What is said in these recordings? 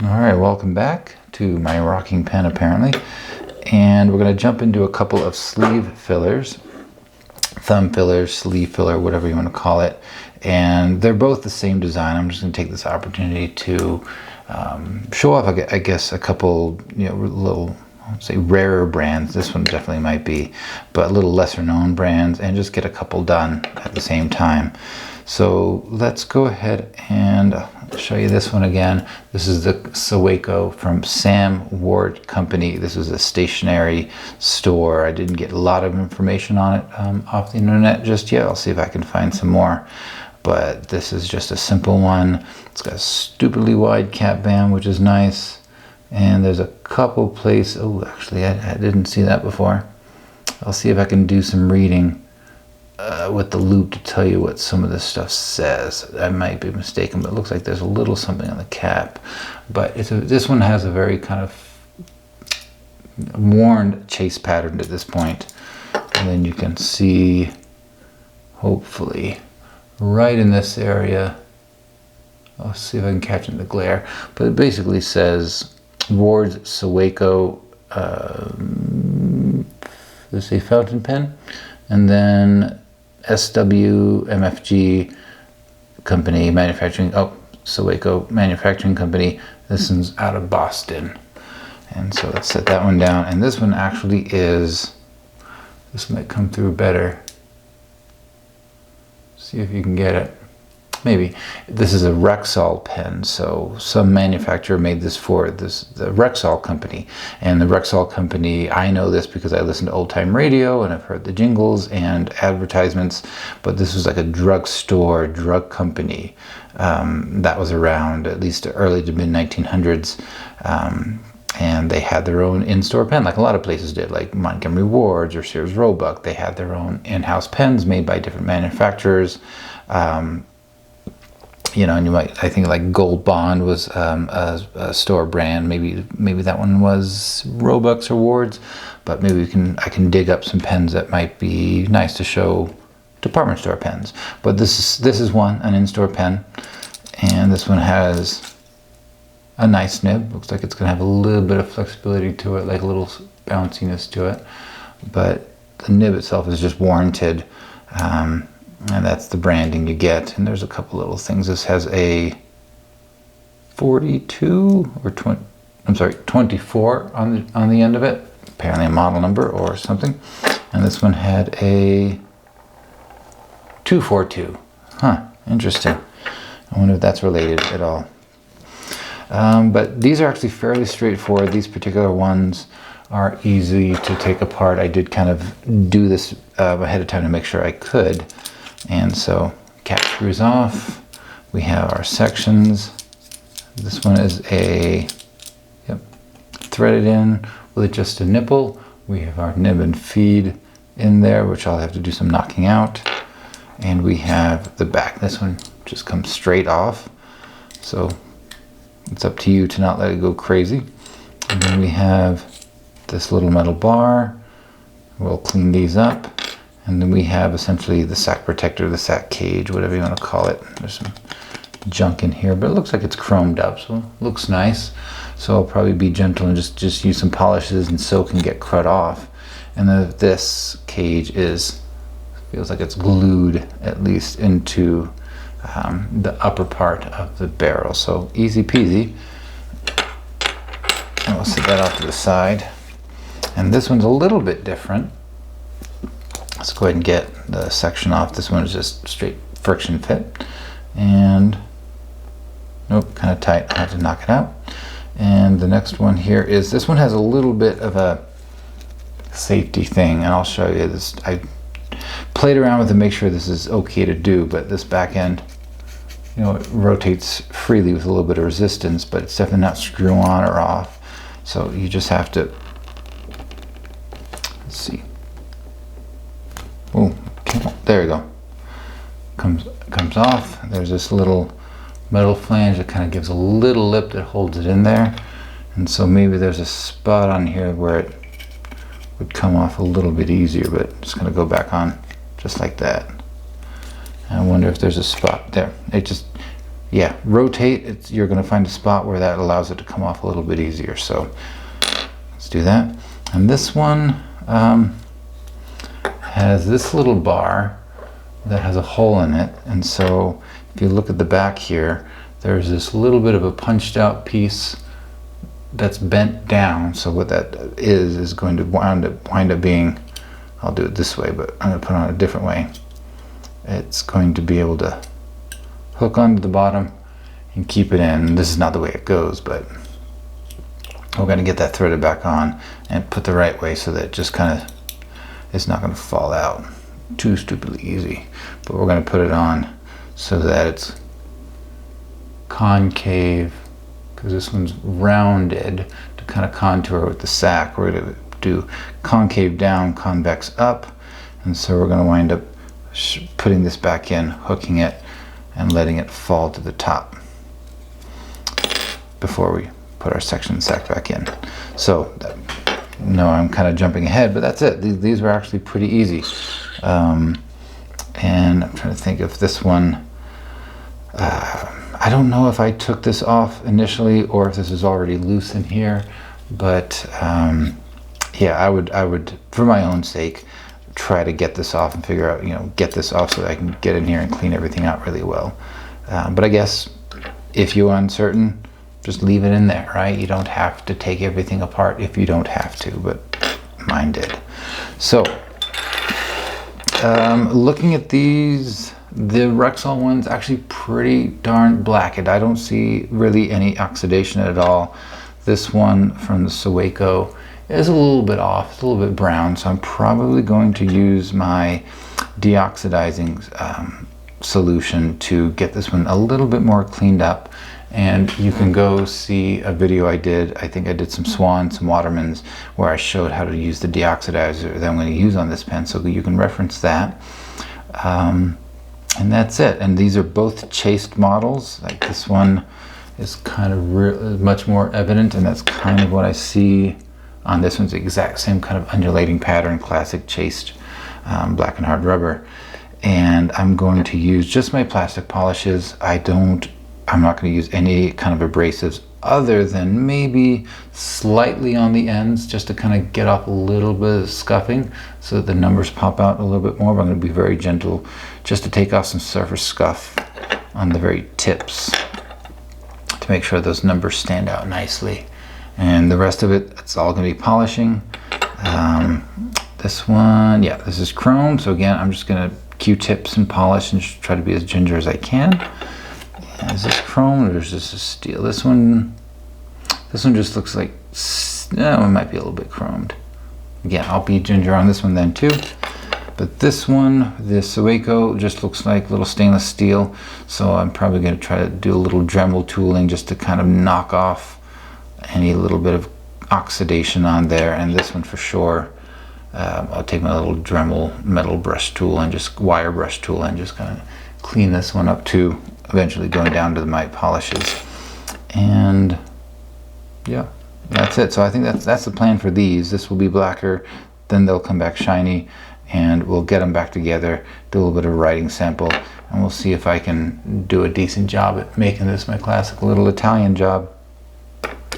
Alright, welcome back to my rocking pen apparently. And we're going to jump into a couple of sleeve fillers. Thumb filler, sleeve filler, whatever you want to call it. And they're both the same design. I'm just going to take this opportunity to show off, I guess, a couple, little, I'd say rarer brands. This one definitely might be, but a little lesser known brands, and just get a couple done at the same time. So let's go ahead and show you this one again. This is the SaWaCo from Sam Ward Company. This is a stationery store. I didn't get a lot of information on it off the internet just yet. I'll see if I can find some more. But this is just a simple one. It's got a stupidly wide cap band, which is nice. And there's a couple places. Oh, actually, I didn't see that before. I'll see if I can do some reading with the loop to tell you what some of this stuff says. I might be mistaken, but it looks like there's a little something on the cap. But this one has a very kind of worn chase pattern at this point. And then you can see, hopefully, right in this area. I'll see if I can catch it in the glare. But it basically says Ward's SaWaCo, let's say fountain pen, and then SWMFG company manufacturing. SaWaCo manufacturing company. This one's out of Boston, and so let's set that one down. And this one actually is. This might come through better. See if you can get it. Maybe. This is a Rexall pen, so some manufacturer made this for the Rexall company. And the Rexall company, I know this because I listen to old time radio and I've heard the jingles and advertisements, but this was like a drugstore, drug company that was around at least early to mid 1900s. And they had their own in-store pen, like a lot of places did, like Montgomery Ward's or Sears Roebuck. They had their own in-house pens made by different manufacturers. And you might, I think like Gold Bond was a store brand. Maybe that one was Roebuck's or Ward's, but maybe I can dig up some pens that might be nice to show department store pens. But this is one, an in-store pen, and this one has a nice nib. Looks like it's gonna have a little bit of flexibility to it, like a little bounciness to it, but the nib itself is just warranted. And that's the branding you get. And there's a couple little things. This has a 42 or 20, I'm sorry, 24 on the end of it. Apparently a model number or something. And this one had a 242. Huh, interesting. I wonder if that's related at all. But these are actually fairly straightforward. These particular ones are easy to take apart. I did kind of do this ahead of time to make sure I could. And so cap screws off. We have our sections. This one is threaded in with just a nipple. We have our nib and feed in there, which I'll have to do some knocking out. And we have the back. This one just comes straight off. So it's up to you to not let it go crazy. And then we have this little metal bar. We'll clean these up. And then we have essentially the sack protector, the sack cage, whatever you want to call it. There's some junk in here, but it looks like it's chromed up, so it looks nice. So I'll probably be gentle and just use some polishes and soak and get crud off. And then this cage feels like it's glued at least into the upper part of the barrel. So easy peasy. And we'll set that off to the side. And this one's a little bit different. Let's go ahead and get the section off. This one is just straight friction fit. And, nope, kind of tight. I have to knock it out. And the next one here is, this one has a little bit of a safety thing, and I'll show you this. I played around with it to make sure this is okay to do, but this back end, it rotates freely with a little bit of resistance, but it's definitely not screw on or off. So you just have to, let's see. Oh, there you go. Comes off. There's this little metal flange that kind of gives a little lip that holds it in there. And so maybe there's a spot on here where it would come off a little bit easier, but it's going to go back on just like that. And I wonder if there's a spot there. yeah, rotate. You're going to find a spot where that allows it to come off a little bit easier. So let's do that. And this one has this little bar that has a hole in it. And so if you look at the back here, there's this little bit of a punched out piece that's bent down. So what that is going to wind up being, I'll do it this way, but I'm going to put it on a different way. It's going to be able to hook onto the bottom and keep it in. This is not the way it goes, but we're going to get that threaded back on and put the right way so that it just kind of, it's not going to fall out too stupidly easy. But we're going to put it on so that it's concave, because this one's rounded to kind of contour with the sack. We're going to do concave down, convex up, and so we're going to wind up putting this back in, hooking it, and letting it fall to the top before we put our section sack back in. So no, I'm kind of jumping ahead, but that's it. These were actually pretty easy. And I'm trying to think if this one, I don't know if I took this off initially or if this is already loose in here, but yeah, I would, for my own sake, try to get this off and figure out, get this off so that I can get in here and clean everything out really well. But I guess if you're uncertain, just leave it in there, right? You don't have to take everything apart if you don't have to, but mine did. So, looking at these, the Rexall one's actually pretty darn black. I don't see really any oxidation at all. This one from the SaWaCo is a little bit off, it's a little bit brown, so I'm probably going to use my deoxidizing solution to get this one a little bit more cleaned up. And you can go see a video I did. I think I did some Swans, some Watermans, where I showed how to use the deoxidizer that I'm going to use on this pen, so you can reference that. And that's it. And these are both chased models. Like this one is kind of much more evident, and that's kind of what I see on this one's the exact same kind of undulating pattern, classic chased black and hard rubber. And I'm going to use just my plastic polishes. I'm not going to use any kind of abrasives other than maybe slightly on the ends, just to kind of get off a little bit of scuffing so that the numbers pop out a little bit more. But I'm going to be very gentle just to take off some surface scuff on the very tips to make sure those numbers stand out nicely. And the rest of it, it's all going to be polishing. This one, yeah, this is chrome. So again, I'm just going to Q-tips and polish and just try to be as ginger as I can. Is this chrome or is this a steel? This one just looks like, no, it might be a little bit chromed. Again, I'll be ginger on this one then too. But this one, the SaWaCo, just looks like little stainless steel. So I'm probably going to try to do a little Dremel tooling just to kind of knock off any little bit of oxidation on there. And this one for sure, I'll take my little Dremel metal brush tool and just wire brush tool and just kind of clean this one up too. Eventually going down to the matte polishes. And yeah, that's it. So I think that's the plan for these. This will be blacker, then they'll come back shiny, and we'll get them back together, do a little bit of writing sample, and we'll see if I can do a decent job at making this my classic little Italian job.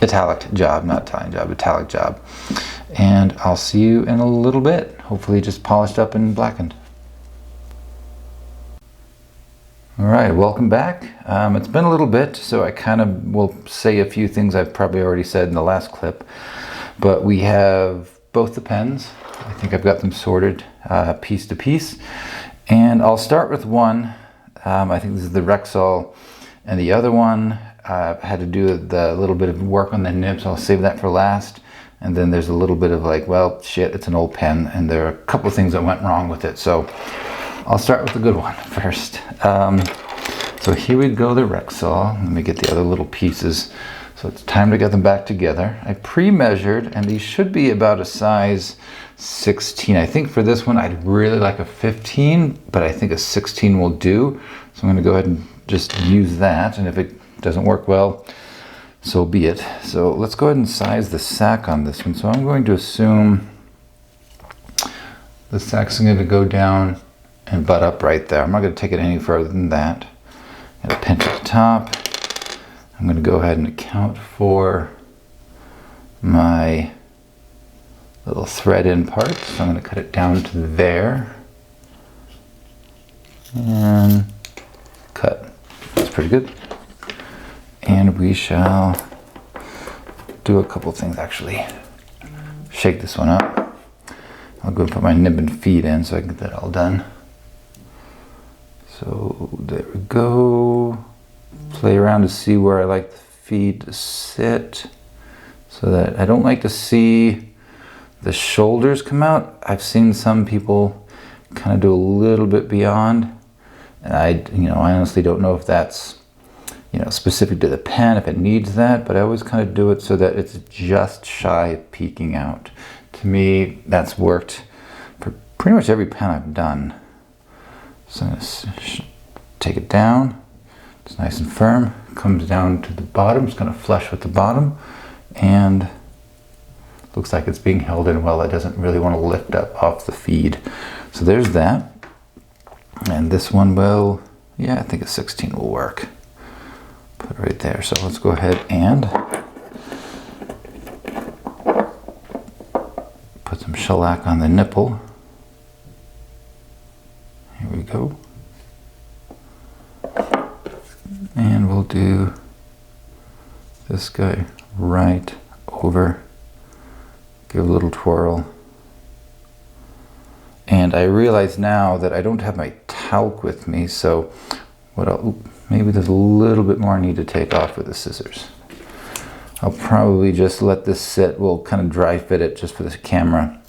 Italic job, not Italian job, italic job. And I'll see you in a little bit. Hopefully just polished up and blackened. All right, welcome back. It's been a little bit, so I kind of will say a few things I've probably already said in the last clip, but we have both the pens. I think I've got them sorted piece to piece, and I'll start with one. I think this is the Rexall, and the other one had to do the little bit of work on the nib, so I'll save that for last. And then there's a little bit of like, well, shit, it's an old pen, and there are a couple of things that went wrong with it. So I'll start with the good one first. So here we go, the Rexall. Let me get the other little pieces. So it's time to get them back together. I pre-measured, and these should be about a size 16. I think for this one, I'd really like a 15, but I think a 16 will do. So I'm gonna go ahead and just use that. And if it doesn't work well, so be it. So let's go ahead and size the sack on this one. So I'm going to assume the sack's going to go down and butt up right there. I'm not going to take it any further than that. Got a pinch at the top. I'm going to go ahead and account for my little thread in part. So I'm going to cut it down to there. And cut. That's pretty good. And we shall do a couple things actually. Shake this one up. I'll go and put my nib and feed in so I can get that all done. So there we go. Play around to see where I like the feed to sit, so that I don't like to see the shoulders come out. I've seen some people kind of do a little bit beyond, and I honestly don't know if that's specific to the pen, if it needs that, but I always kind of do it so that it's just shy of peeking out. To me, that's worked for pretty much every pen I've done. So I'm going to take it down. It's nice and firm. Comes down to the bottom. It's going to flush with the bottom, and looks like it's being held in well. It doesn't really want to lift up off the feed. So there's that. And this one will, I think a 16 will work. Put it right there. So let's go ahead and put some shellac on the nipple. Here we go. And we'll do this guy right over. Give a little twirl. And I realize now that I don't have my talc with me, so maybe there's a little bit more I need to take off with the scissors. I'll probably just let this sit. We'll kind of dry fit it just for the camera.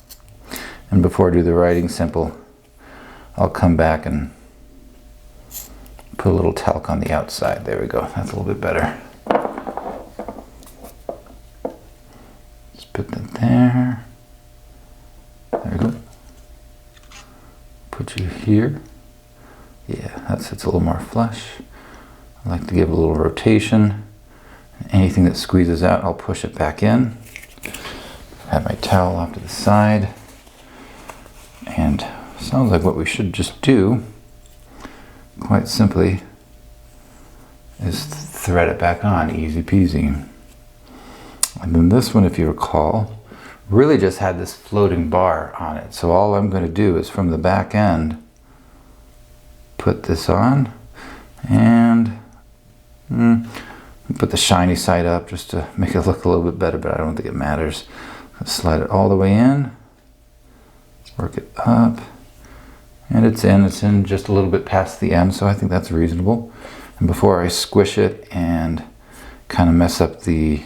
And before I do the writing simple, I'll come back and put a little talc on the outside. There we go. That's a little bit better. Just put that there. There we go. Put you here. Yeah, that sits a little more flush. I like to give a little rotation. Anything that squeezes out, I'll push it back in. Have my towel off to the side. And sounds like what we should just do, quite simply, is thread it back on, easy peasy. And then this one, if you recall, really just had this floating bar on it. So all I'm going to do is from the back end, put this on and put the shiny side up just to make it look a little bit better, but I don't think it matters. Let's slide it all the way in, work it up. And it's in just a little bit past the end, so I think that's reasonable. And before I squish it and kind of mess up the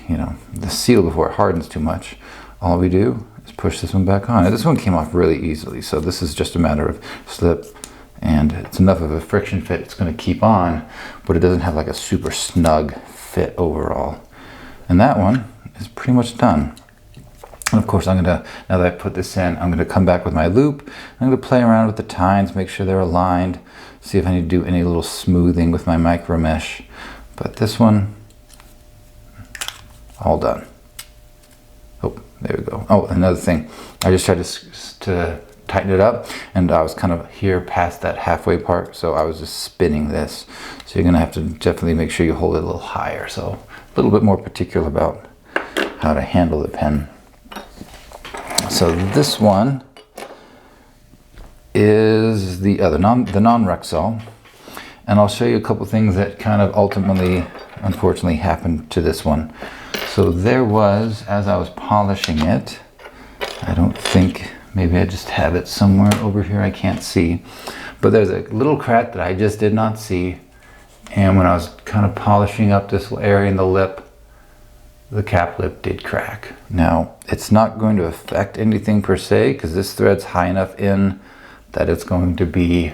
seal before it hardens too much, all we do is push this one back on. And this one came off really easily, so this is just a matter of slip, and it's enough of a friction fit it's going to keep on, but it doesn't have like a super snug fit overall. And that one is pretty much done. And of course, now that I put this in, I'm going to come back with my loop. I'm going to play around with the tines, make sure they're aligned, see if I need to do any little smoothing with my micro mesh. But this one, all done. Oh, there we go. Oh, another thing. I just tried to tighten it up, and I was kind of here past that halfway part, so I was just spinning this. So you're going to have to definitely make sure you hold it a little higher. So a little bit more particular about how to handle the pen. So this one is the non-Rexall, and I'll show you a couple things that kind of ultimately, unfortunately, happened to this one. So there was, as I was polishing it, I don't think, maybe I just have it somewhere over here I can't see, but there's a little crack that I just did not see, and when I was kind of polishing up this area in the lip, the cap lip did crack. Now, it's not going to affect anything per se, because this thread's high enough in that it's going to be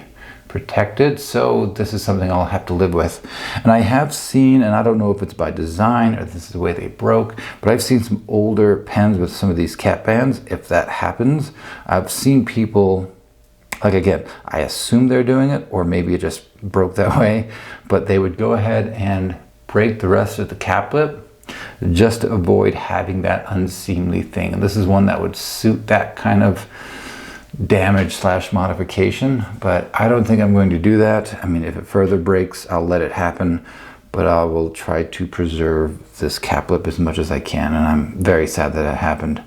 protected, so this is something I'll have to live with. And I have seen, and I don't know if it's by design or this is the way they broke, but I've seen some older pens with some of these cap bands. If that happens, I've seen people, like again, I assume they're doing it, or maybe it just broke that way, but they would go ahead and break the rest of the cap lip just to avoid having that unseemly thing. And this is one that would suit that kind of damage slash modification, but I don't think I'm going to do that. I mean, if it further breaks, I'll let it happen, but I will try to preserve this cap lip as much as I can, and I'm very sad that it happened.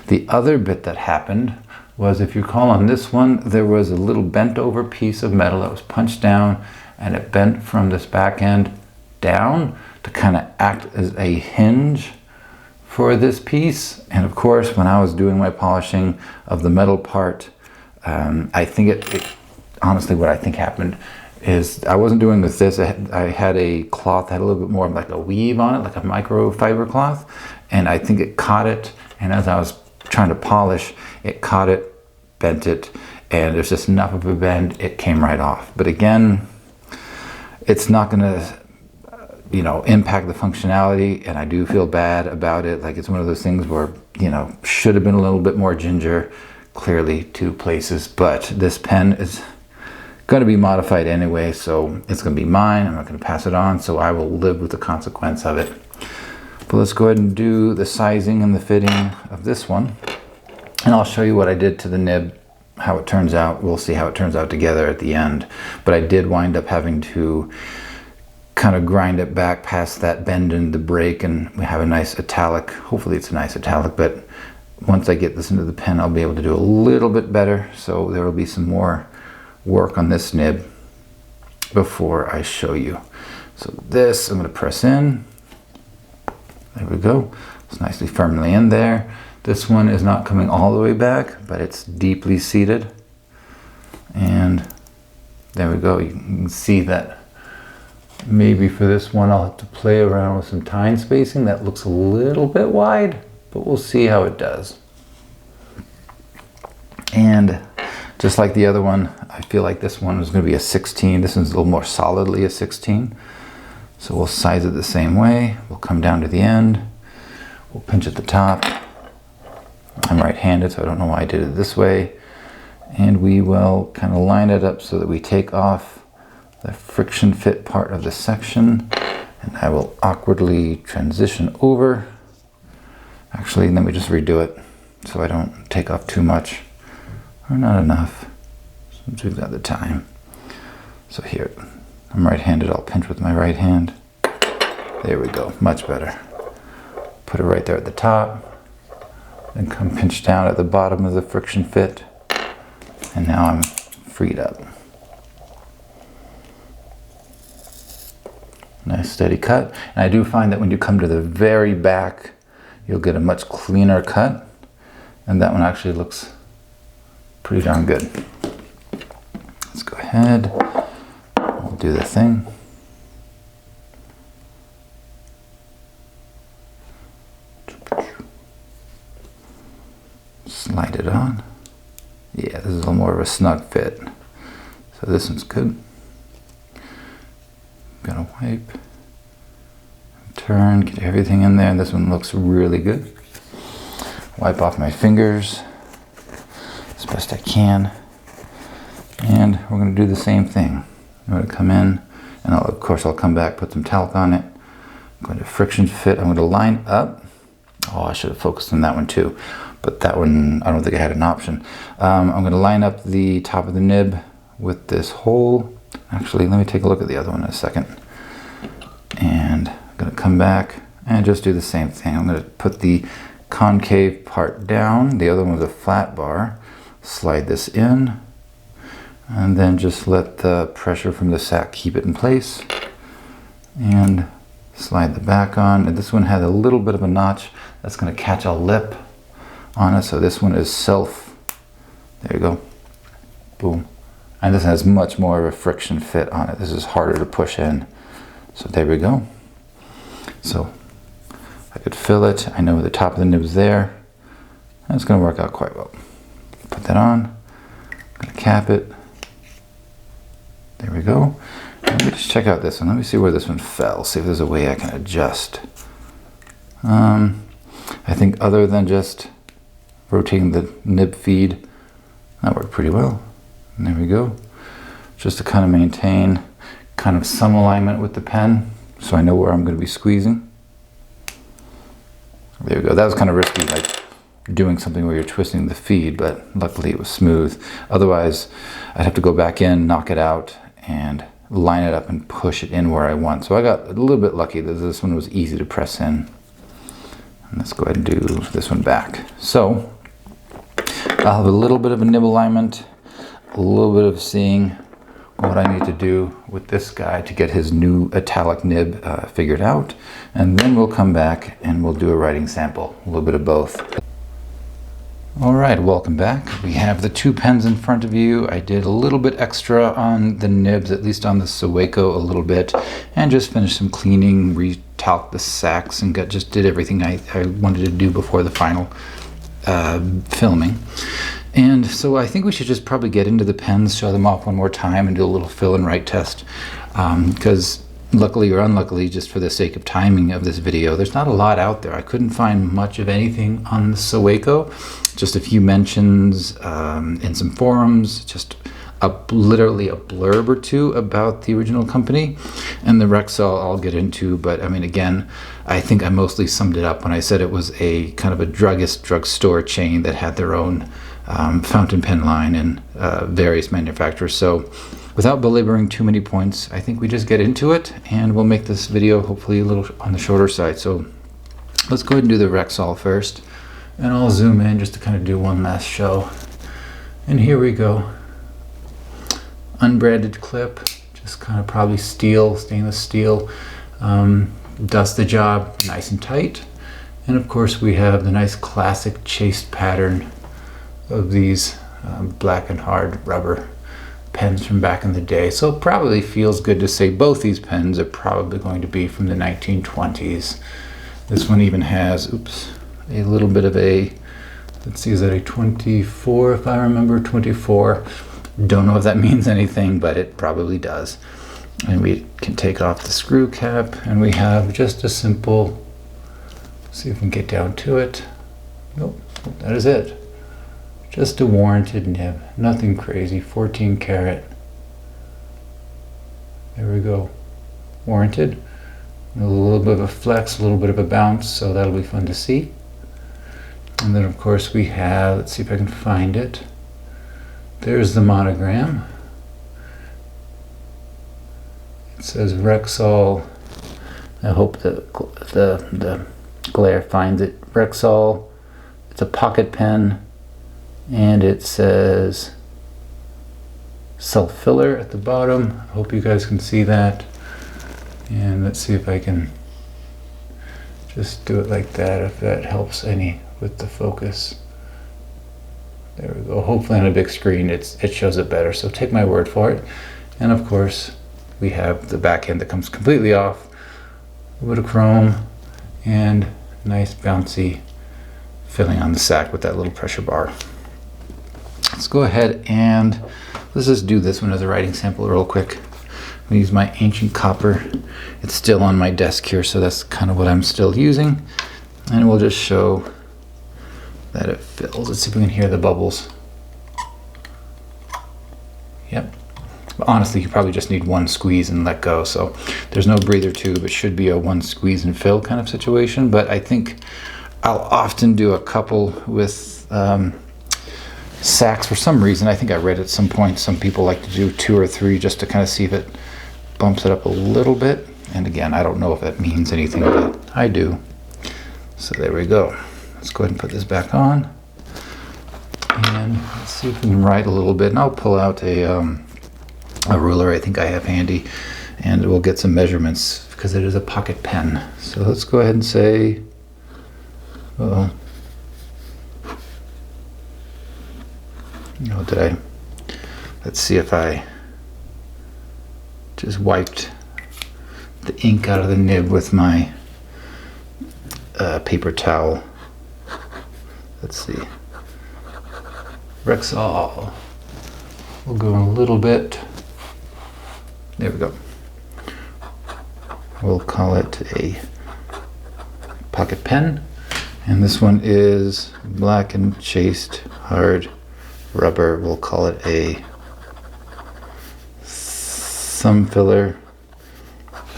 The other bit that happened was, if you recall on this one, there was a little bent over piece of metal that was punched down, and it bent from this back end down to kind of act as a hinge for this piece. And of course, when I was doing my polishing of the metal part, I think honestly, what I think happened is I wasn't doing with this. I had a cloth that had a little bit more like a weave on it, like a microfiber cloth, and I think it caught it, and as I was trying to polish, it caught it, bent it, and there's just enough of a bend, it came right off. But again, it's not gonna impact the functionality, and I do feel bad about it. Like, it's one of those things where, should have been a little bit more ginger, clearly, 2 places, but this pen is going to be modified anyway, so it's going to be mine. I'm not going to pass it on, so I will live with the consequence of it. But let's go ahead and do the sizing and the fitting of this one, and I'll show you what I did to the nib, how it turns out. We'll see how it turns out together at the end, but I did wind up having to kind of grind it back past that bend in the break, and we have a nice italic. Hopefully it's a nice italic, but once I get this into the pen, I'll be able to do a little bit better. So there will be some more work on this nib before I show you. So this, I'm going to press in. There we go. It's nicely firmly in there. This one is not coming all the way back, but it's deeply seated. And there we go. You can see that. Maybe for this one, I'll have to play around with some tine spacing. That looks a little bit wide, but we'll see how it does. And just like the other one, I feel like this one is going to be a 16. This one's a little more solidly a 16. So we'll size it the same way. We'll come down to the end. We'll pinch at the top. I'm right-handed, so I don't know why I did it this way. And we will kind of line it up so that we take off the friction fit part of the section, and I will awkwardly transition over. Actually, let me just redo it so I don't take off too much or not enough, since we've got the time. So here, I'm right-handed, I'll pinch with my right hand. There we go, much better. Put it right there at the top, then come pinch down at the bottom of the friction fit, and now I'm freed up. Nice steady cut. And I do find that when you come to the very back, you'll get a much cleaner cut. And that one actually looks pretty darn good. Let's go ahead. We'll do the thing. Slide it on. Yeah, this is a little more of a snug fit. So this one's good. Gonna wipe, turn, get everything in there, and this one looks really good. Wipe off my fingers as best I can, and we're gonna do the same thing. I'm gonna come in, and of course I'll come back, put some talc on it. I'm going to friction fit. I'm going to line up. Oh, I should have focused on that one too, but that one I don't think I had an option. I'm going to line up the top of the nib with this hole. Actually, let me take a look at the other one in a second. And I'm going to come back and just do the same thing. I'm going to put the concave part down. The other one was a flat bar. Slide this in. And then just let the pressure from the sack keep it in place. And slide the back on. And this one had a little bit of a notch. That's going to catch a lip on it. So this one is self. There you go. Boom. And this has much more of a friction fit on it. This is harder to push in. So there we go. So I could fill it. I know the top of the nib is there. And it's going to work out quite well. Put that on. I'm going to cap it. There we go. Let me just check out this one. Let me see where this one fell. See if there's a way I can adjust. I think other than just rotating the nib feed, that worked pretty well. And there we go. Just to kind of maintain kind of some alignment with the pen, so I know where I'm going to be squeezing. There we go. That was kind of risky, like doing something where you're twisting the feed, but luckily it was smooth. Otherwise, I'd have to go back in, knock it out, and line it up and push it in where I want. So I got a little bit lucky that this one was easy to press in. And let's go ahead and do this one back. So I'll have a little bit of a nib alignment, a little bit of seeing what I need to do with this guy to get his new italic nib figured out. And then we'll come back and we'll do a writing sample, a little bit of both. All right, welcome back. We have the two pens in front of you. I did a little bit extra on the nibs, at least on the SaWaCo a little bit, and just finished some cleaning, re-talked the sacks, and just did everything I wanted to do before the final filming. And so I think we should just probably get into the pens, show them off one more time, and do a little fill and write test, because luckily or unluckily, just for the sake of timing of this video, there's not a lot out there. I couldn't find much of anything on the SaWaCo, just a few mentions in some forums, just literally a blurb or two about the original company. And the Rexall I'll get into, but I mean, again, I think I mostly summed it up when I said it was a kind of a drugstore chain that had their own fountain pen line and various manufacturers. So without belaboring too many points, I think we just get into it, and we'll make this video hopefully a little on the shorter side. So let's go ahead and do the Rexall first, and I'll zoom in just to kind of do one last show. And here we go. Unbranded clip, just kind of probably steel, stainless steel. Does the job nice and tight. And of course we have the nice classic chased pattern of these black and hard rubber pens from back in the day. So it probably feels good to say both these pens are probably going to be from the 1920s. This one even has, a little bit of a, let's see, is that a 24 if I remember, 24. Don't know if that means anything, but it probably does. And we can take off the screw cap, and we have just a simple, see if we can get down to it. Nope, that is it. Just a warranted nib, nothing crazy, 14 karat. There we go, warranted. A little bit of a flex, a little bit of a bounce, so that'll be fun to see. And then of course we have, let's see if I can find it. There's the monogram. It says Rexall. I hope the glare finds it. Rexall. It's a pocket pen, and it says self filler at the bottom. I hope you guys can see that. And let's see if I can just do it like that, if that helps any with the focus. There we go. Hopefully on a big screen it shows it better, so take my word for it. And of course we have the back end that comes completely off, a bit of chrome, and nice bouncy filling on the sack with that little pressure bar. Let's go ahead and let's just do this one as a writing sample real quick. I'm gonna use my ancient copper. It's still on my desk here, so that's kind of what I'm still using. And we'll just show that it fills. Let's see if we can hear the bubbles. Yep. But honestly, you probably just need one squeeze and let go. So there's no breather tube. It should be a one squeeze and fill kind of situation. But I think I'll often do a couple with sacks for some reason. I think I read at some point some people like to do 2 or 3 just to kind of see if it bumps it up a little bit. And again, I don't know if that means anything, but I do. So there we go. Let's go ahead and put this back on, and let's see if we can write a little bit. And I'll pull out a ruler I think I have handy, and we'll get some measurements because it is a pocket pen. So let's go ahead and say, let's see if I just wiped the ink out of the nib with my paper towel. Let's see. Rexall. We'll go in a little bit. There we go. We'll call it a pocket pen. And this one is black and chased hard rubber. We'll call it a thumb filler /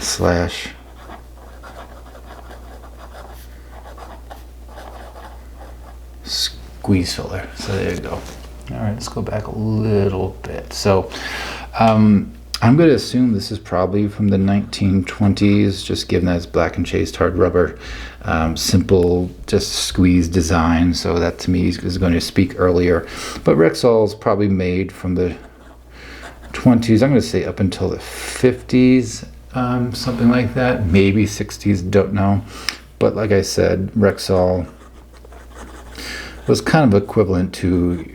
squeeze filler. So there you go. All right, let's go back a little bit. So I'm going to assume this is probably from the 1920s, just given that it's black and chased hard rubber, simple, just squeeze design. So that to me is going to speak earlier. But Rexall is probably made from the 20s. I'm going to say up until the 50s, something like that. Maybe 60s, don't know. But like I said, Rexall was kind of equivalent to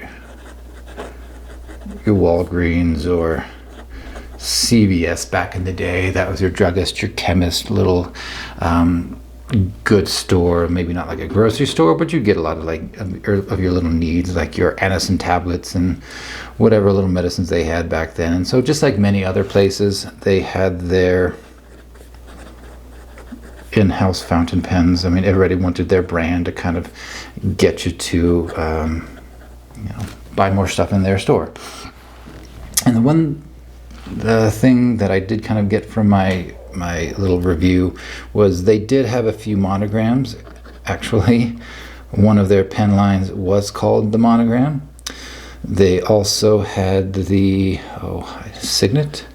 your Walgreens or CVS back in the day. That was your druggist, your chemist, little good store. Maybe not like a grocery store, but you get a lot of like of your little needs, like your Anacin tablets and whatever little medicines they had back then. And so just like many other places, they had their in-house fountain pens. I mean, everybody wanted their brand to kind of get you to buy more stuff in their store. And the thing that I did kind of get from my little review was they did have a few monograms. Actually, one of their pen lines was called the Monogram. They also had the Signet,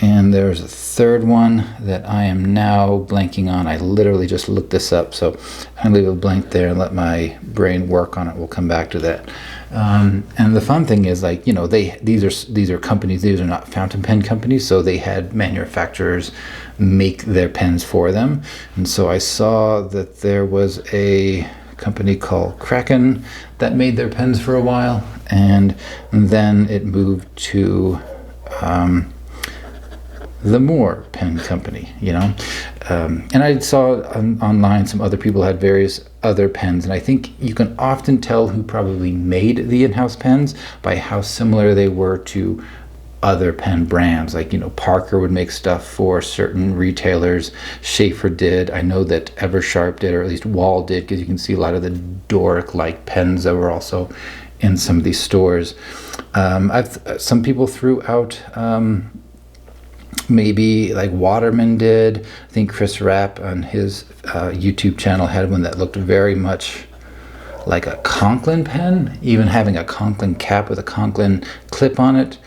and there's a third one that I am now blanking on. I literally just looked this up, so I'll leave a blank there and let my brain work on it. We'll come back to that. And the fun thing is, like, these are companies. These are not fountain pen companies, so they had manufacturers make their pens for them. And so I saw that there was a company called Kraken that made their pens for a while, and then it moved to the Moore Pen Company, and I saw online some other people had various other pens, and I think you can often tell who probably made the in-house pens by how similar they were to other pen brands. Like, Parker would make stuff for certain retailers. Schaefer did. I know that Eversharp did, or at least Wall did, because you can see a lot of the Doric-like pens that were also in some of these stores. Some people threw out maybe like Waterman did. I think Chris Rapp on his YouTube channel had one that looked very much like a Conklin pen, even having a Conklin cap with a Conklin clip on it,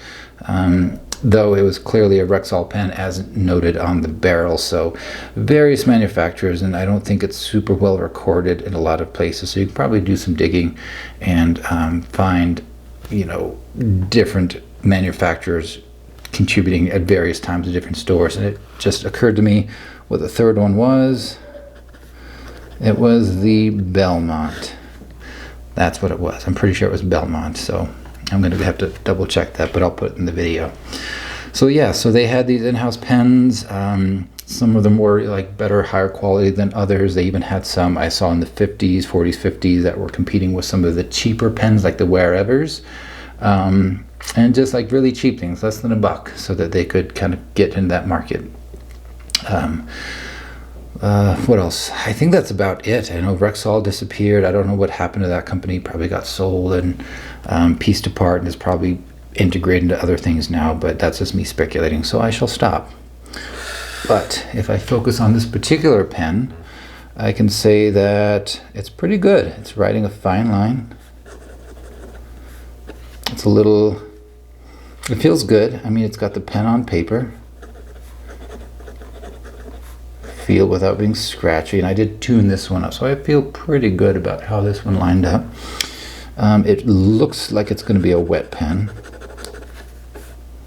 though it was clearly a Rexall pen as noted on the barrel. So various manufacturers, and I don't think it's super well recorded in a lot of places, so you can probably do some digging and find different manufacturers contributing at various times to different stores. And it just occurred to me what the third one was. It was the Belmont. That's what it was. I'm pretty sure it was Belmont, so I'm going to have to double check that, but I'll put it in the video. So yeah, so they had these in-house pens. Some of them were like better, higher quality than others. They even had some I saw in the 40s, 50s that were competing with some of the cheaper pens like the Wherevers. And just like really cheap things, less than $1, so that they could kind of get in that market. What else? I think that's about it. I know Rexall disappeared. I don't know what happened to that company. Probably got sold and pieced apart and is probably integrated into other things now, but that's just me speculating, so I shall stop. But if I focus on this particular pen, I can say that it's pretty good. It's writing a fine line. It's it feels good. I mean, it's got the pen on paper. Feel without being scratchy, and I did tune this one up, so I feel pretty good about how this one lined up. It looks like it's going to be a wet pen,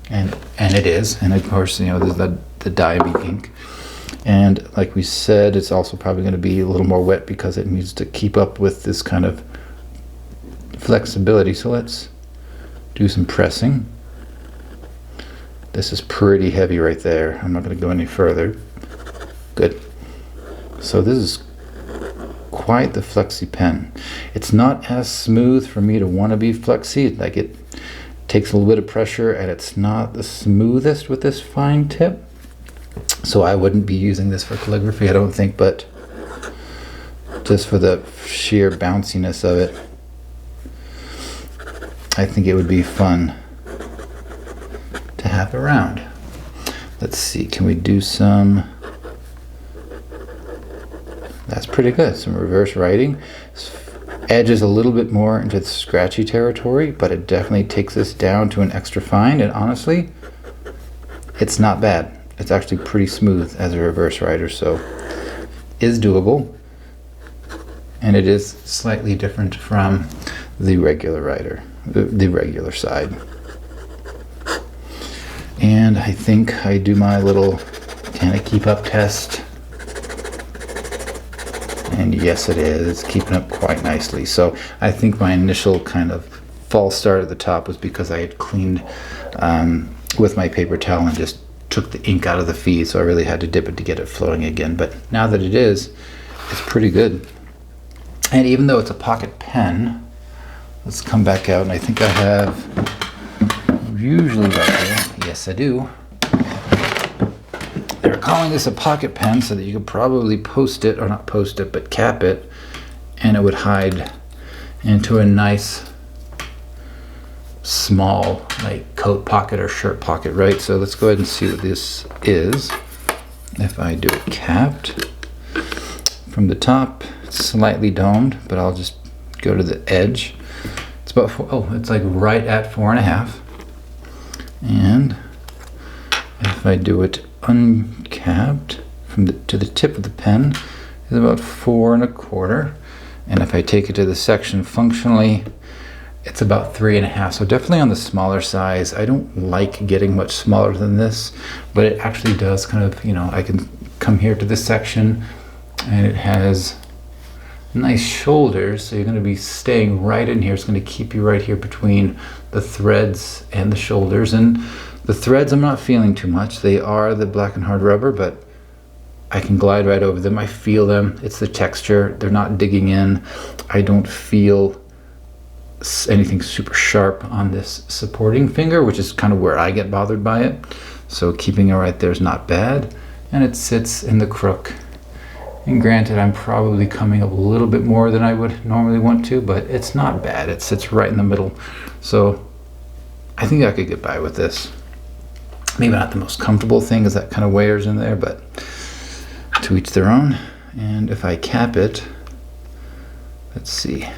and it is. And of course, there's the Diamond ink, and like we said, it's also probably going to be a little more wet because it needs to keep up with this kind of flexibility. So let's do some pressing. This is pretty heavy right there. I'm not going to go any further. Good. So this is quite the flexy pen. It's not as smooth for me to want to be flexy. Like, it takes a little bit of pressure, and it's not the smoothest with this fine tip. So I wouldn't be using this for calligraphy, I don't think, but just for the sheer bounciness of it, I think it would be fun to have around. Let's see, can we do some... That's pretty good. Some reverse writing. edges a little bit more into the scratchy territory, but it definitely takes this down to an extra fine, and honestly, it's not bad. It's actually pretty smooth as a reverse rider, so is doable, and it is slightly different from the regular rider, the regular side. And I think I do my little can it keep up test. And yes, it is. It's keeping up quite nicely. So I think my initial kind of false start at the top was because I had cleaned with my paper towel and just took the ink out of the feed. So I really had to dip it to get it flowing again. But now that it is, it's pretty good. And even though it's a pocket pen, let's come back out. And I think I have usually right here. Yes, I do. They're calling this a pocket pen so that you could probably post it, or not post it, but cap it, and it would hide into a nice small like coat pocket or shirt pocket, right? So let's go ahead and see what this is. If I do it capped from the top, it's slightly domed, but I'll just go to the edge. It's about it's like right at 4.5. And if I do it uncapped from to the tip of the pen, is about 4.25. And if I take it to the section functionally, it's about 3.5. So definitely on the smaller size. I don't like getting much smaller than this, but it actually does kind of, you know, I can come here to this section and it has nice shoulders, so you're going to be staying right in here. It's going to keep you right here between the threads and the shoulders. And the threads I'm not feeling too much. They are the black and hard rubber, but I can glide right over them. I feel them. It's the texture. They're not digging in. I don't feel anything super sharp on this supporting finger, which is kind of where I get bothered by it. So keeping it right there is not bad. And it sits in the crook. And granted, I'm probably coming up a little bit more than I would normally want to, but it's not bad. It sits right in the middle. So I think I could get by with this. Maybe not the most comfortable thing is that kind of wears in there, but to each their own. And if I cap it, let's see.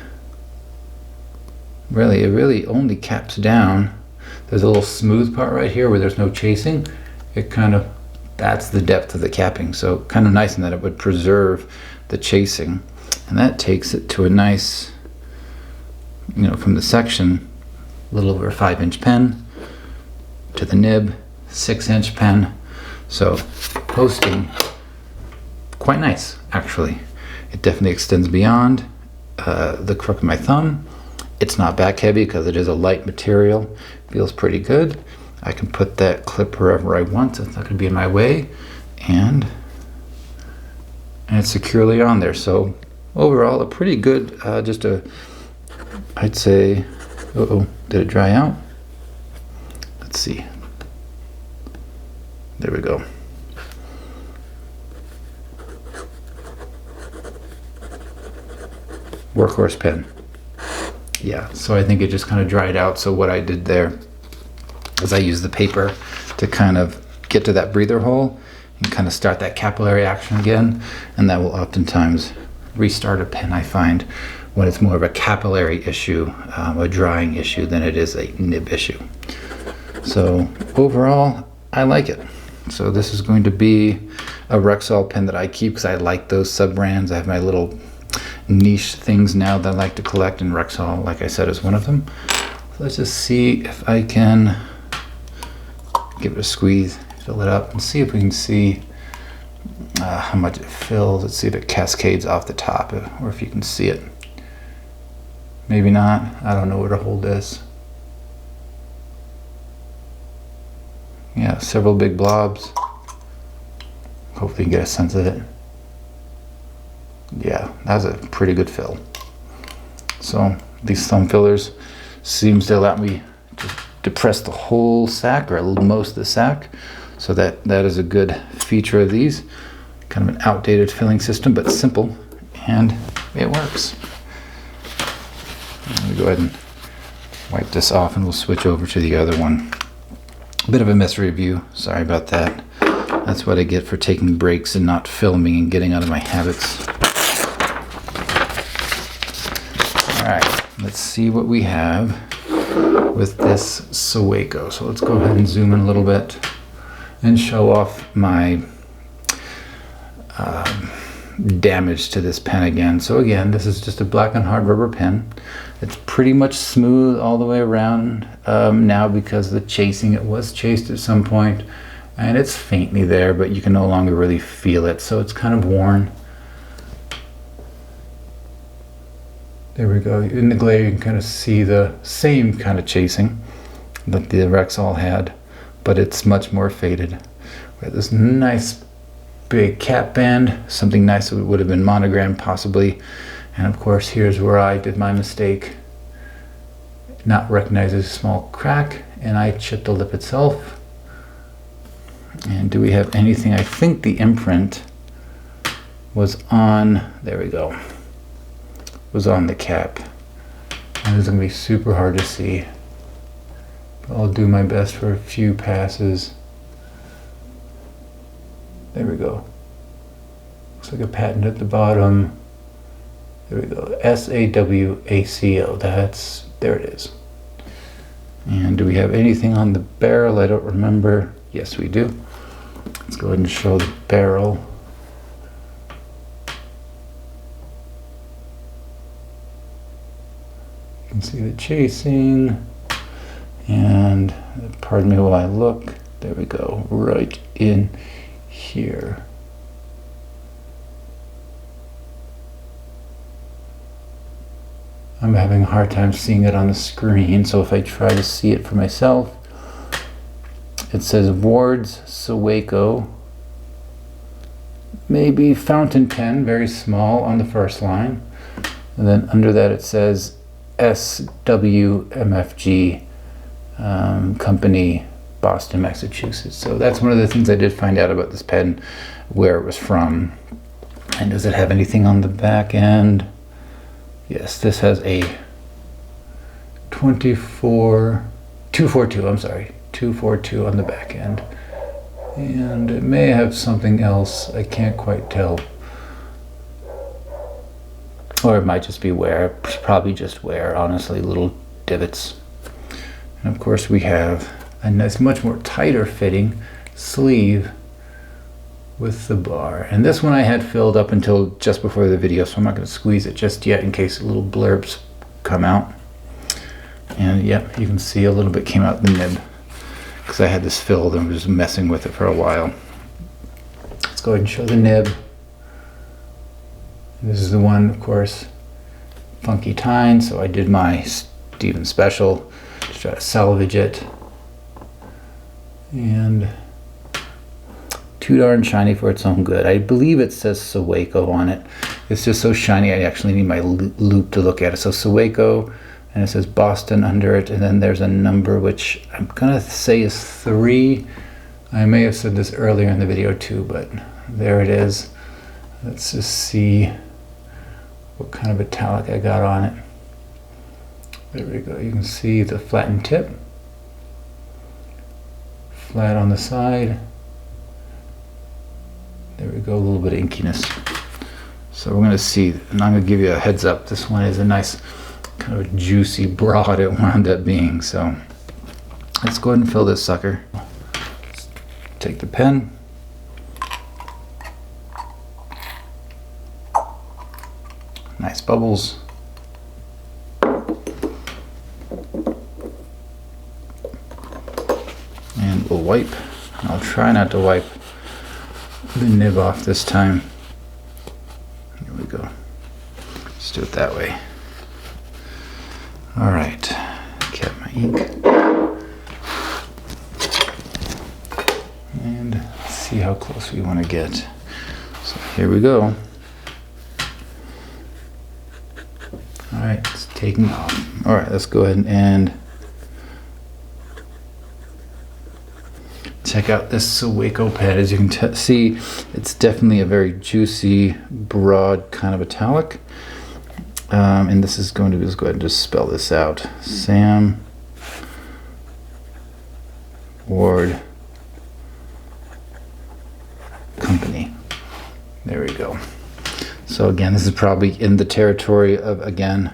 Really, it really only caps down. There's a little smooth part right here where there's no chasing. It kind of, that's the depth of the capping. So kind of nice in that it would preserve the chasing. And that takes it to a nice, you know, from the section, a little over a 5-inch pen, to the nib, 6-inch pen. So posting, quite nice, actually. It definitely extends beyond the crook of my thumb. It's not back heavy because it is a light material. Feels pretty good. I can put that clip wherever I want, so it's not going to be in my way, and it's securely on there. So overall, a pretty good, I'd say, did it dry out? Let's see. There we go. Workhorse pen. Yeah, so I think it just kind of dried out. So what I did there is I used the paper to kind of get to that breather hole and kind of start that capillary action again, and that will oftentimes restart a pen, I find, when it's more of a capillary issue, a drying issue, than it is a nib issue. So overall, I like it. So this is going to be a Rexall pen that I keep because I like those sub-brands. I have my little niche things now that I like to collect, and Rexall, like I said, is one of them. So let's just see if I can give it a squeeze, fill it up, and see if we can see how much it fills. Let's see if it cascades off the top, or if you can see it. Maybe not. I don't know where to hold this. Yeah, several big blobs. Hopefully you can get a sense of it. Yeah, that's a pretty good fill. So these thumb fillers seems to allow me to depress the whole sack, or most of the sack. So that is a good feature of these. Kind of an outdated filling system, but simple, and it works. Let me go ahead and wipe this off, and we'll switch over to the other one. A bit of a misreview, sorry about that. That's what I get for taking breaks and not filming and getting out of my habits. right, let's see what we have with this SaWaCo. So let's go ahead and zoom in a little bit and show off my damage to this pen again. So again, this is just a black and hard rubber pen. It's pretty much smooth all the way around now because of the chasing. It was chased at some point, and it's faintly there, but you can no longer really feel it. So it's kind of worn. There we go. In the glare, you can kind of see the same kind of chasing that the Rexall had, but it's much more faded. We have this nice big cap band, something nice that would have been monogrammed possibly. And of course, here's where I did my mistake, not recognizing a small crack, and I chipped the lip itself. And do we have anything? I think the imprint was on, there we go, was on the cap. And it's gonna be super hard to see. But I'll do my best for a few passes. There we go. Looks like a patent at the bottom. There we go, SaWaCo, there it is. And do we have anything on the barrel? I don't remember. Yes, we do. Let's go ahead and show the barrel. You can see the chasing, and pardon me while I look. There we go, right in here. I'm having a hard time seeing it on the screen, so if I try to see it for myself, it says Ward's SaWaCo, maybe fountain pen, very small on the first line, and then under that it says SWMFG Company, Boston, Massachusetts. So that's one of the things I did find out about this pen, where it was from. And does it have anything on the back end? Yes, this has a 242, I'm sorry, 242 on the back end. And it may have something else, I can't quite tell. Or it might just be wear, probably just wear, honestly, little divots. And of course we have a nice, much more tighter fitting sleeve with the bar. And this one I had filled up until just before the video, so I'm not going to squeeze it just yet in case little blurbs come out. And yep, you can see a little bit came out the nib because I had this filled and was messing with it for a while. Let's go ahead and show the nib. And this is the one, of course, funky tine, so I did my Steven special to try to salvage it. And too darn shiny for its own good. I believe it says SaWaCo on it. It's just so shiny I actually need my loop to look at it. So SaWaCo, and it says Boston under it, and then there's a number which I'm gonna say is 3. I may have said this earlier in the video too, but there it is. Let's just see what kind of metallic I got on it. There we go. You can see the flattened tip, flat on the side. There we go, a little bit of inkiness. So we're going to see, and I'm going to give you a heads up. This one is a nice kind of juicy broad it wound up being. So let's go ahead and fill this sucker. Let's take the pen. Nice bubbles. And we'll wipe. I'll try not to wipe the nib off this time. Here we go. Let's do it that way. All right. Get my ink. And let's see how close we want to get. So here we go. All right, it's taking off. All right, let's go ahead and check out this SaWaCo pen. As you can see, it's definitely a very juicy, broad kind of metallic. And this is going to be, let's go ahead and just spell this out. Sam Ward Company. There we go. So again, this is probably in the territory of, again,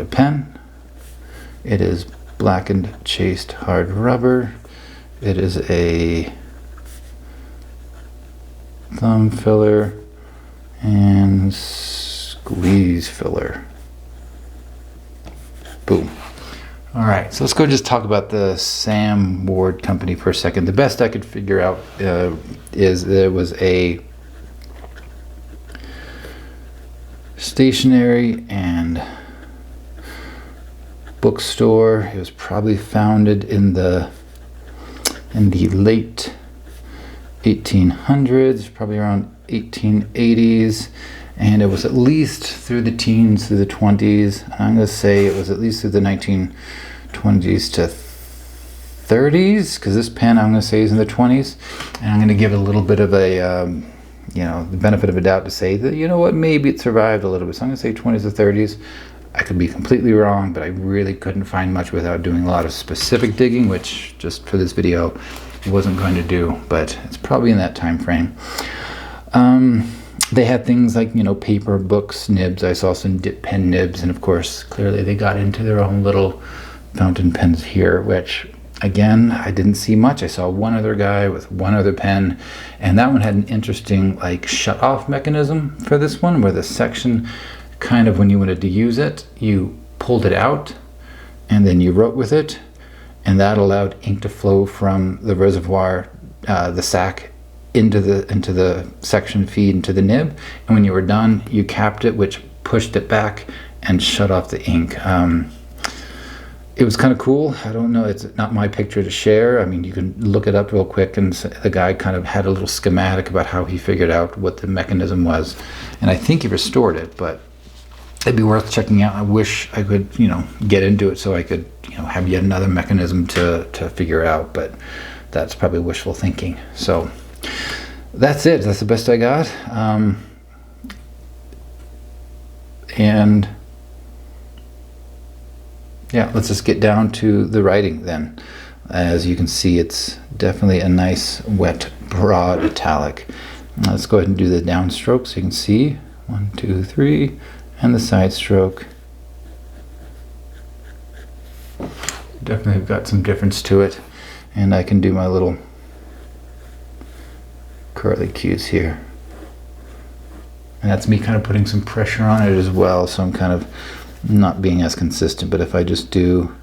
pocket pen. It is blackened chased hard rubber. It is a thumb filler and squeeze filler. Boom. All right, so let's go just talk about the Sam Ward company for a second. The best I could figure out is there was a stationery and bookstore. It was probably founded in the late 1800s, probably around 1880s, and it was at least through the teens, through the 20s. And I'm going to say it was at least through the 1920s to 30s, because this pen I'm going to say is in the 20s, and I'm going to give it a little bit of a the benefit of a doubt to say that, you know what, maybe it survived a little bit. So I'm going to say 20s to 30s. I could be completely wrong, but I really couldn't find much without doing a lot of specific digging, which just for this video wasn't going to do, but it's probably in that time frame. They had things like, paper, books, nibs. I saw some dip pen nibs, and of course, clearly they got into their own little fountain pens here, which, again, I didn't see much. I saw one other guy with one other pen, and that one had an interesting, shut-off mechanism for this one, where the section, kind of when you wanted to use it, you pulled it out, and then you wrote with it, and that allowed ink to flow from the reservoir, the sac, into the section feed into the nib, and when you were done, you capped it, which pushed it back and shut off the ink. It was kind of cool. I don't know, it's not my picture to share. I mean, you can look it up real quick, and the guy kind of had a little schematic about how he figured out what the mechanism was, and I think he restored it, but it'd be worth checking out. I wish I could, get into it so I could, have yet another mechanism to figure out, but that's probably wishful thinking. So that's it. That's the best I got. And yeah, let's just get down to the writing then. As you can see, it's definitely a nice, wet, broad italic. Now let's go ahead and do the downstroke so you can see 1, 2, 3, and the side stroke. Definitely got some difference to it, and I can do my little curly cues here, and that's me kind of putting some pressure on it as well, so I'm kind of not being as consistent. But if I just do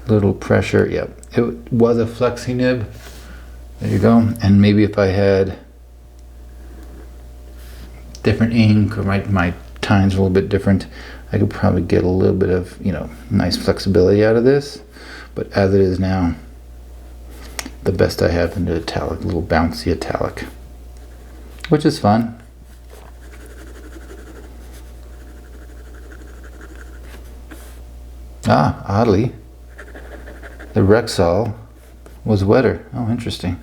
a little pressure, yep, it was a flexi nib, there you go. And maybe if I had different ink, or my times a little bit different, I could probably get a little bit of nice flexibility out of this. But as it is now, the best I have in the italic, a little bouncy italic, which is fun. Oddly, the Rexall was wetter. Oh, interesting.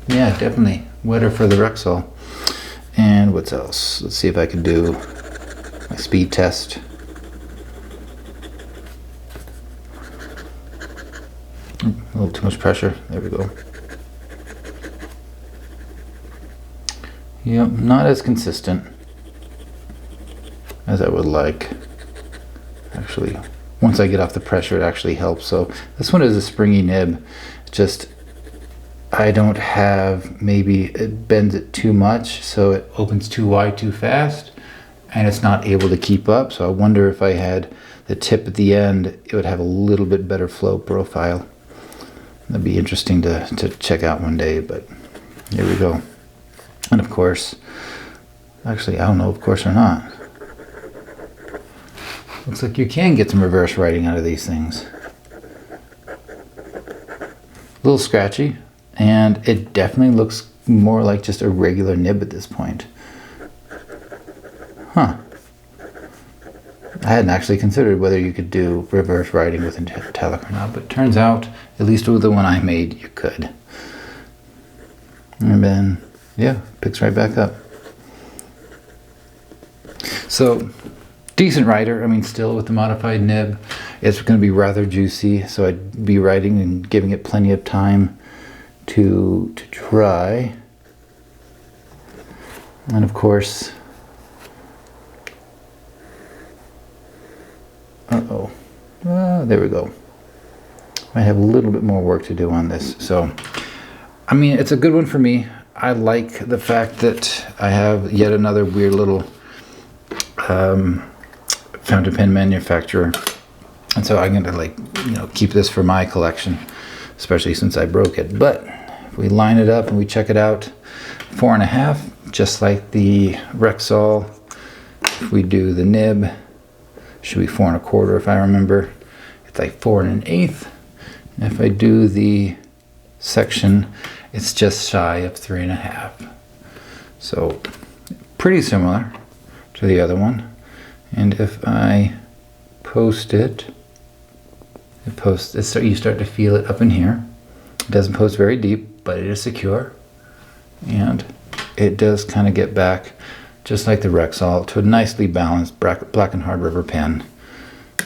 Yeah, definitely wetter for the Rexall. And what else? Let's see if I can do my speed test. A little too much pressure. There we go. Yep, not as consistent as I would like. Actually, once I get off the pressure, it actually helps. So this one is a springy nib. Just I don't have, maybe it bends it too much, so it opens too wide too fast, and it's not able to keep up. So I wonder if I had the tip at the end, it would have a little bit better flow profile. That'd be interesting to check out one day, but here we go. And of course, actually, I don't know, of course or not. Looks like you can get some reverse writing out of these things. A little scratchy, and it definitely looks more like just a regular nib at this point. Huh. I hadn't actually considered whether you could do reverse writing with italic or not, but it turns out, at least with the one I made, you could. And then, yeah, picks right back up. So, decent writer. I mean, still with the modified nib, it's going to be rather juicy, so I'd be writing and giving it plenty of time to dry. And of course, Uh-oh. There we go. I have a little bit more work to do on this. So, I mean, it's a good one for me. I like the fact that I have yet another weird little fountain pen manufacturer. And so I'm going to, like, you know, keep this for my collection, especially since I broke it. But if we line it up and we check it out, 4.5, just like the Rexall. If we do the nib, should be 4.25 if I remember. It's like 4 1/8. And if I do the section, it's just shy of 3.5. So pretty similar to the other one. And if I post it, you start to feel it up in here. It doesn't post very deep, but it is secure. And it does kind of get back, just like the Rexall, to a nicely balanced black and hard river pen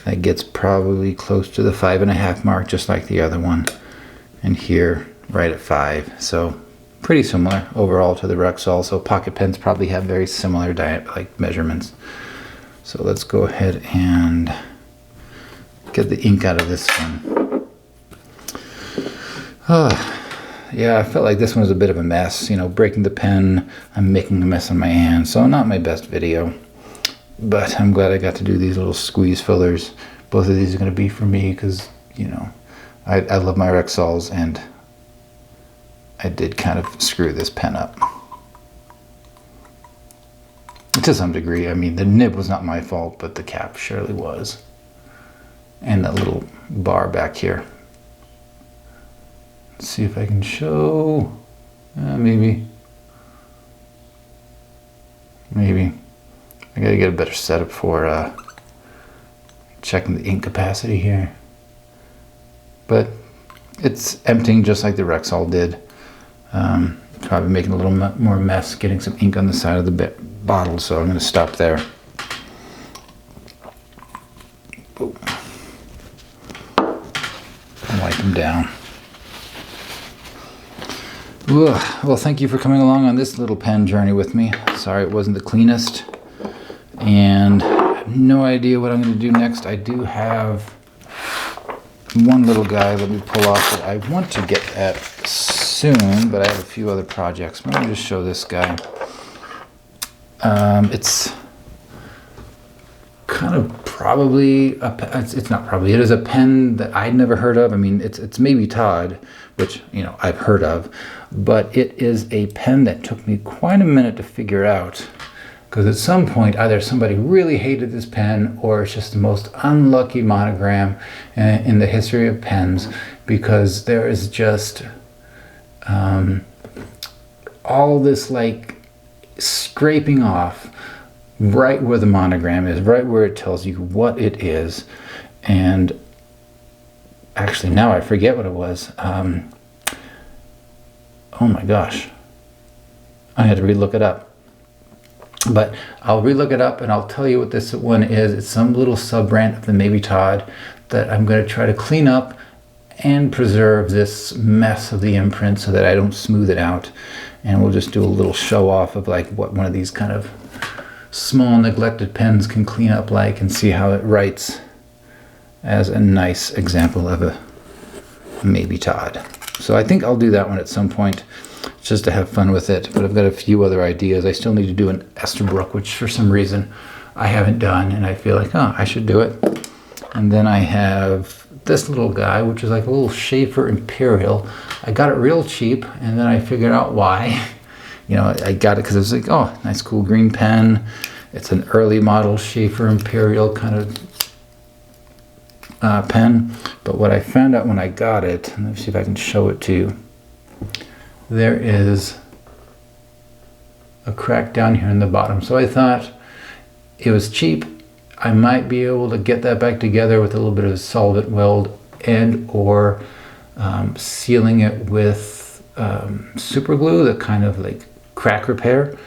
that gets probably close to the 5.5 mark, just like the other one. And here, right at 5. So pretty similar overall to the Rexall. So pocket pens probably have very similar measurements. So let's go ahead and get the ink out of this one. Yeah, I felt like this one was a bit of a mess. You know, breaking the pen, I'm making a mess on my hand. So not my best video. But I'm glad I got to do these little squeeze fillers. Both of these are going to be for me because, you know, I love my Rexalls, and I did kind of screw this pen up. To some degree. I mean, the nib was not my fault, but the cap surely was. And that little bar back here. Let's see if I can show. Maybe. I gotta get a better setup for checking the ink capacity here. But it's emptying just like the Rexall did. Probably making a little more mess getting some ink on the side of the bottle, so I'm going to stop there. Boom. Wipe them down. Well, thank you for coming along on this little pen journey with me. Sorry it wasn't the cleanest. And I have no idea what I'm going to do next. I do have one little guy let me pull off that I want to get at soon, but I have a few other projects. Let me just show this guy. It's kind of probably it's not probably, it is a pen that I'd never heard of. I mean, it's maybe Todd, which, you know, I've heard of, but it is a pen that took me quite a minute to figure out, because at some point either somebody really hated this pen or it's just the most unlucky monogram in the history of pens, because there is just all this like scraping off right where the monogram is, right where it tells you what it is. And actually now I forget what it was. Oh my gosh, I had to relook it up. But I'll relook it up and I'll tell you what this one is. It's some little sub-brand of the Maybe Todd that I'm going to try to clean up and preserve this mess of the imprint so that I don't smooth it out. And we'll just do a little show off of like what one of these kind of small neglected pens can clean up like, and see how it writes as a nice example of a Maybe Todd. So I think I'll do that one at some point, just to have fun with it. But I've got a few other ideas. I still need to do an Esterbrook, which for some reason I haven't done, and I feel like, oh, I should do it. And then I have this little guy, which is like a little Schaefer Imperial. I got it real cheap, and then I figured out why. You know, I got it because it was like, oh, nice cool green pen. It's an early model Schaefer Imperial kind of pen. But what I found out when I got it, and let me see if I can show it to you. There is a crack down here in the bottom. So I thought it was cheap. I might be able to get that back together with a little bit of solvent weld and or sealing it with super glue, that kind of like crack repair.